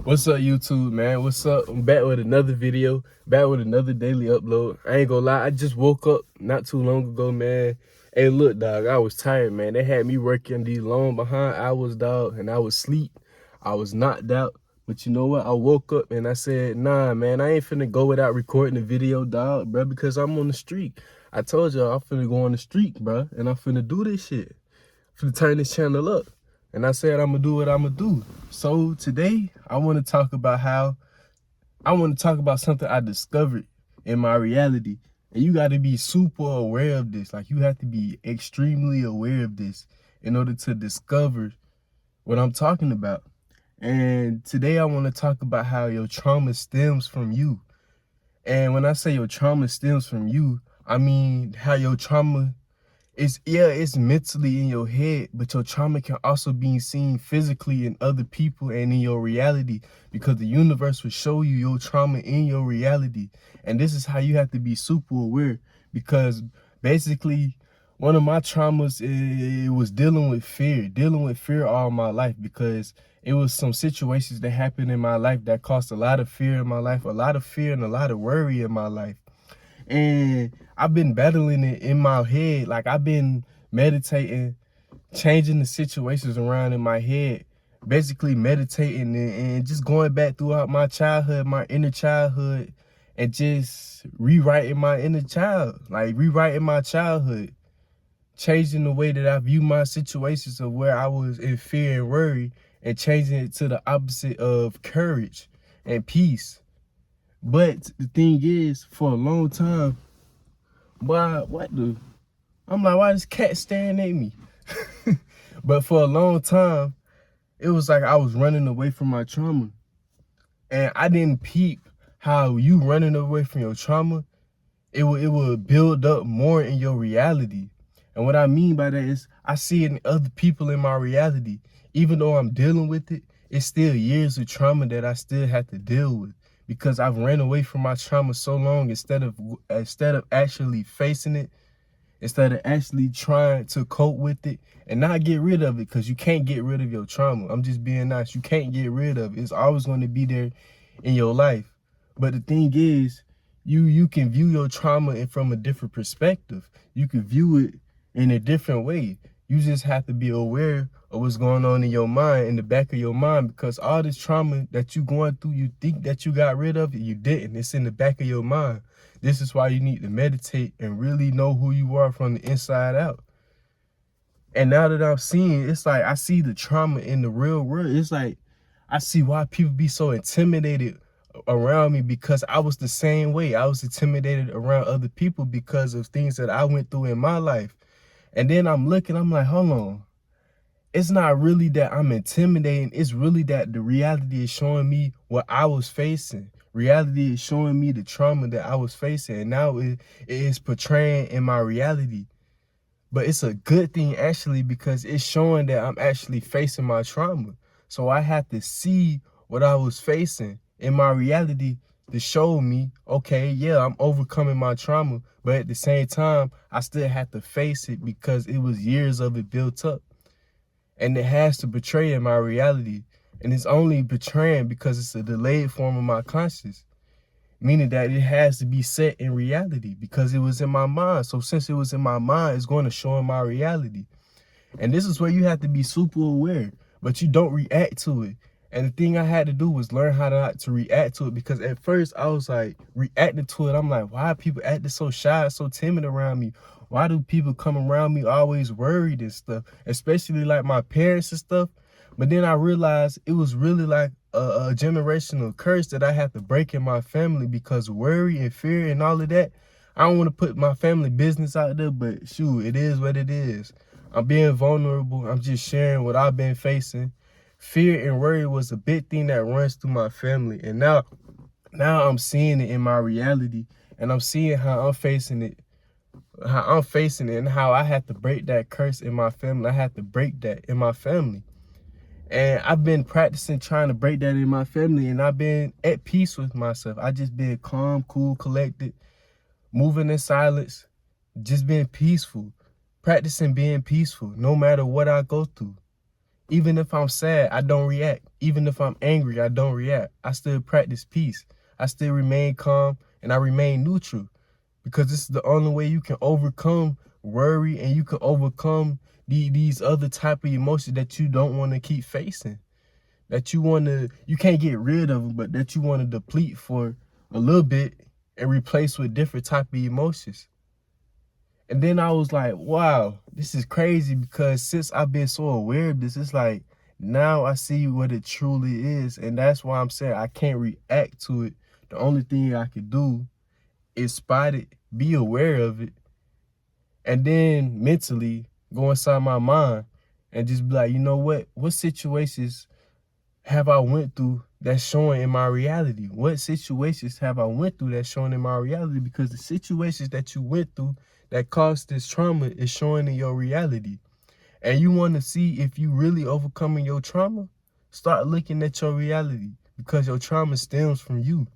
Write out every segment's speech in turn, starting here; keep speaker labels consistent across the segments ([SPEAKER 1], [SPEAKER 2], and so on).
[SPEAKER 1] What's up, YouTube, man? What's up? I'm back with another video, back with another daily upload. I ain't gonna lie, I just woke up not too long ago, man. Hey, look, dog, I was tired, man. They had me working these long behind hours, dog, and I was asleep. I was knocked out. But you know what? I woke up and I said, nah, man, I ain't finna go without recording the video, dog, bro, because I'm on the streak. I told y'all I'm finna go on the streak, bro, and I'm finna do this shit. I'm finna turn this channel up. And I said I'm gonna do what I'm gonna do. So today I want to talk about something I discovered in my reality. And you got to be super aware of this. Like, you have to be extremely aware of this in order to discover what I'm talking about. And today I want to talk about how your trauma stems from you. And when I say your trauma stems from you, I mean how your trauma it's mentally in your head, but your trauma can also be seen physically in other people and in your reality, because the universe will show you your trauma in your reality. And this is how you have to be super aware, because basically one of my traumas, it was dealing with fear all my life, because it was some situations that happened in my life that caused a lot of fear in my life, a lot of fear and a lot of worry in my life. And I've been battling it in my head. Like, I've been meditating, changing the situations around in my head, basically meditating and just going back throughout my childhood, my inner childhood, and just rewriting my inner child, like rewriting my childhood, changing the way that I view my situations of where I was in fear and worry, and changing it to the opposite of courage and peace. But the thing is, for a long time, why I'm like, why this cat staring at me? But for a long time, it was like I was running away from my trauma. And I didn't peep how you running away from your trauma, it would build up more in your reality. And what I mean by that is, I see it in other people in my reality. Even though I'm dealing with it, it's still years of trauma that I still have to deal with, because I've ran away from my trauma so long, instead of actually facing it, instead of actually trying to cope with it and not get rid of it, because you can't get rid of your trauma. I'm just being nice. You can't get rid of it. It's always going to be there in your life. But the thing is, you can view your trauma from a different perspective. You can view it in a different way. You just have to be aware of what's going on in your mind, in the back of your mind, because all this trauma that you going through, you think that you got rid of it, you didn't. It's in the back of your mind. This is why you need to meditate and really know who you are from the inside out. And now that I'm seeing, it's like I see the trauma in the real world. It's like I see why people be so intimidated around me, because I was the same way. I was intimidated around other people because of things that I went through in my life. And then I'm looking, I'm like, hold on. It's not really that I'm intimidating. It's really that the reality is showing me what I was facing. Reality is showing me the trauma that I was facing. And now it is portraying in my reality. But it's a good thing, actually, because it's showing that I'm actually facing my trauma. So I have to see what I was facing in my reality to show me, okay, yeah, I'm overcoming my trauma. But at the same time, I still have to face it, because it was years of it built up. And it has to betray in my reality. And it's only betraying because it's a delayed form of my conscious, meaning that it has to be set in reality, because it was in my mind. So since it was in my mind, it's going to show in my reality. And this is where you have to be super aware, but you don't react to it. And the thing I had to do was learn how not to react to it, because at first I was like reacting to it. I'm like, why are people acting so shy, so timid around me? Why do people come around me always worried and stuff, especially like my parents and stuff? But then I realized it was really like a generational curse that I had to break in my family, because worry and fear and all of that, I don't want to put my family business out there, but shoot, it is what it is. I'm being vulnerable. I'm just sharing what I've been facing. Fear and worry was a big thing that runs through my family. And now I'm seeing it in my reality, and I'm seeing how I'm facing it, and how I had to break that curse in my family. I had to break that in my family. And I've been practicing trying to break that in my family, and I've been at peace with myself. I just been calm, cool, collected, moving in silence, just being peaceful, practicing being peaceful no matter what I go through. Even if I'm sad, I don't react. Even if I'm angry, I don't react. I still practice peace. I still remain calm and I remain neutral because this is the only way you can overcome worry and you can overcome these other type of emotions that you don't want to keep facing. That you can't get rid of them, but that you want to deplete for a little bit and replace with different type of emotions. And then I was like, wow, this is crazy because since I've been so aware of this, it's like now I see what it truly is. And that's why I'm saying I can't react to it. The only thing I can do is spot it, be aware of it, and then mentally go inside my mind and just be like, you know what situations have I went through that's showing in my reality? What situations have I went through that's showing in my reality? Because the situations that you went through that caused this trauma is showing in your reality. And you want to see if you really overcoming your trauma? Start looking at your reality because your trauma stems from you.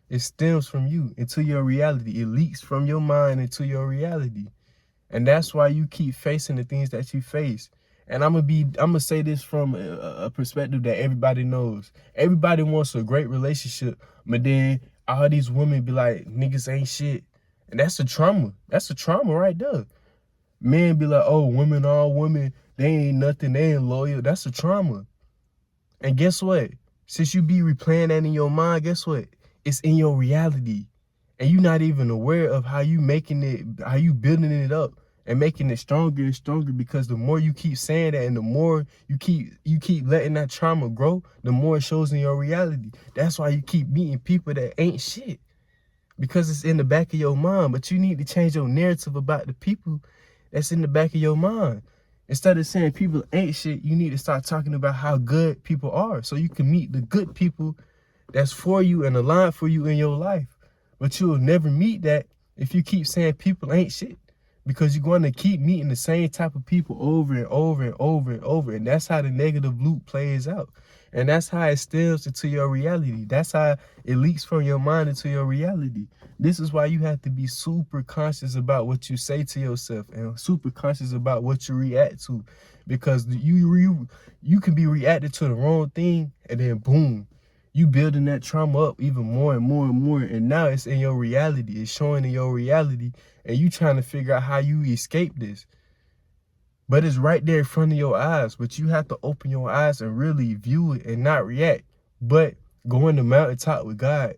[SPEAKER 1] It stems from you into your reality. It leaks from your mind into your reality. And that's why you keep facing the things that you face. And I'm gonna say this from a perspective that everybody knows. Everybody wants a great relationship, but then all these women be like, niggas ain't shit. And that's a trauma. That's a trauma right there. Men be like, oh, women, all women, they ain't nothing, they ain't loyal. That's a trauma. And guess what? Since you be replaying that in your mind, guess what? It's in your reality. And you're not even aware of how you making it, how you building it up and making it stronger and stronger, because the more you keep saying that and the more you keep letting that trauma grow, the more it shows in your reality. That's why you keep meeting people that ain't shit, because it's in the back of your mind. But you need to change your narrative about the people that's in the back of your mind. Instead of saying people ain't shit, you need to start talking about how good people are so you can meet the good people that's for you and aligned for you in your life. But you'll never meet that if you keep saying people ain't shit, because you're going to keep meeting the same type of people over and over and over and over. And that's how the negative loop plays out. And that's how it stems into your reality. That's how it leaks from your mind into your reality. This is why you have to be super conscious about what you say to yourself and super conscious about what you react to, because you can be reacting to the wrong thing and then boom, you building that trauma up even more and more and more. And now it's in your reality. It's showing in your reality. And you trying to figure out how you escape this. But it's right there in front of your eyes. But you have to open your eyes and really view it and not react. But go in the mountaintop with God.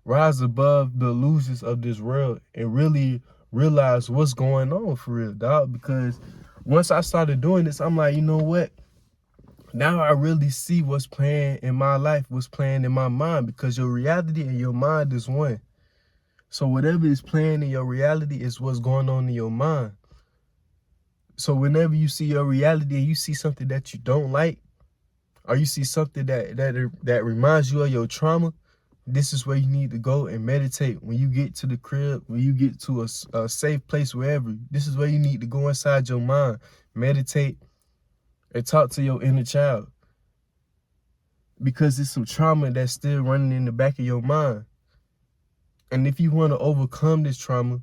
[SPEAKER 1] Rise above the illusions of this world and really realize what's going on for real, dog. Because once I started doing this, I'm like, you know what? Now I really see what's playing in my life, what's playing in my mind, because your reality and your mind is one. So whatever is playing in your reality is what's going on in your mind. So whenever you see your reality and you see something that you don't like, or you see something that reminds you of your trauma, this is where you need to go and meditate. When you get to the crib, when you get to a safe place, wherever, this is where you need to go inside your mind, meditate, and talk to your inner child, because it's some trauma that's still running in the back of your mind. And if you want to overcome this trauma,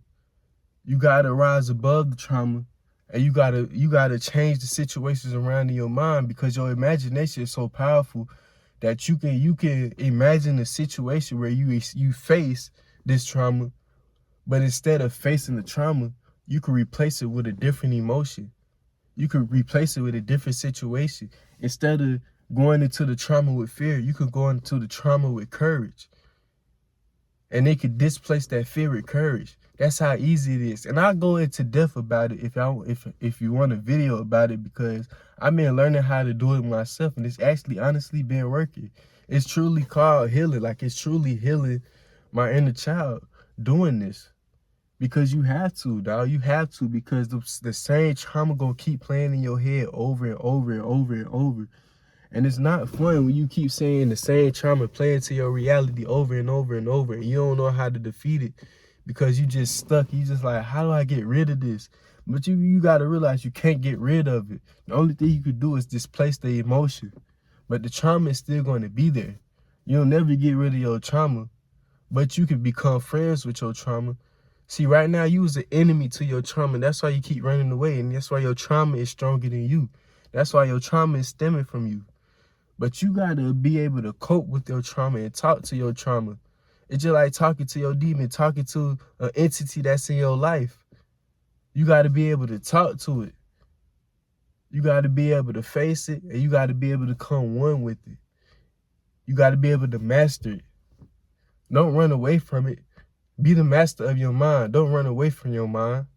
[SPEAKER 1] you got to rise above the trauma, and you got to change the situations around in your mind, because your imagination is so powerful that you can imagine a situation where you face this trauma, but instead of facing the trauma, you can replace it with a different emotion. You could replace it with a different situation. Instead of going into the trauma with fear, you could go into the trauma with courage. And they could displace that fear with courage. That's how easy it is. And I'll go into depth about it if you want a video about it, because I've been learning how to do it myself, and it's actually honestly been working. It's truly called healing. Like, it's truly healing my inner child doing this. Because you have to, dog. You have to, because the same trauma gonna keep playing in your head over and over and over and over. And it's not fun when you keep saying the same trauma playing to your reality over and over and over, and you don't know how to defeat it because you just stuck. You just like, how do I get rid of this? But you got to realize you can't get rid of it. The only thing you could do is displace the emotion. But the trauma is still going to be there. You'll never get rid of your trauma, but you can become friends with your trauma. See, right now, you was an enemy to your trauma. That's why you keep running away, and that's why your trauma is stronger than you. That's why your trauma is stemming from you. But you gotta be able to cope with your trauma and talk to your trauma. It's just like talking to your demon, talking to an entity that's in your life. You gotta be able to talk to it. You gotta be able to face it, and you gotta be able to come one with it. You gotta be able to master it. Don't run away from it. Be the master of your mind. Don't run away from your mind.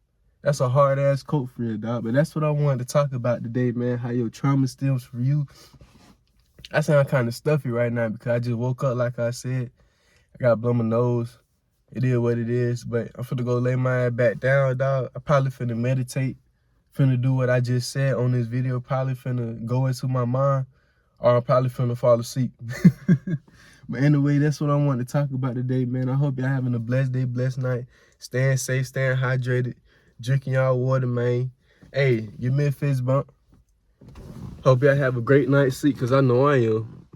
[SPEAKER 1] That's a hard-ass quote for you, dog. But that's what I wanted to talk about today, man. How your trauma stems from you. I sound kind of stuffy right now because I just woke up, like I said. I got to blow my nose. It is what it is. But I'm finna go lay my ass back down, dog. I probably finna meditate. Finna do what I just said on this video. Probably finna go into my mind. Or I'm probably finna fall asleep. But anyway, that's what I want to talk about today, man. I hope y'all having a blessed day, blessed night. Staying safe, staying hydrated. Drinking y'all water, man. Hey, give me a fist bump. Hope y'all have a great night's sleep, because I know I am.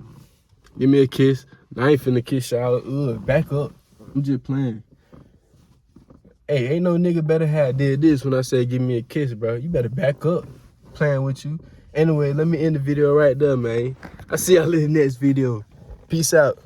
[SPEAKER 1] Give me a kiss. I ain't finna kiss y'all. Ugh, back up. I'm just playing. Hey, ain't no nigga better have did this when I say give me a kiss, bro. You better back up. Playing with you. Anyway, let me end the video right there, man. I'll see y'all in the next video. Peace out.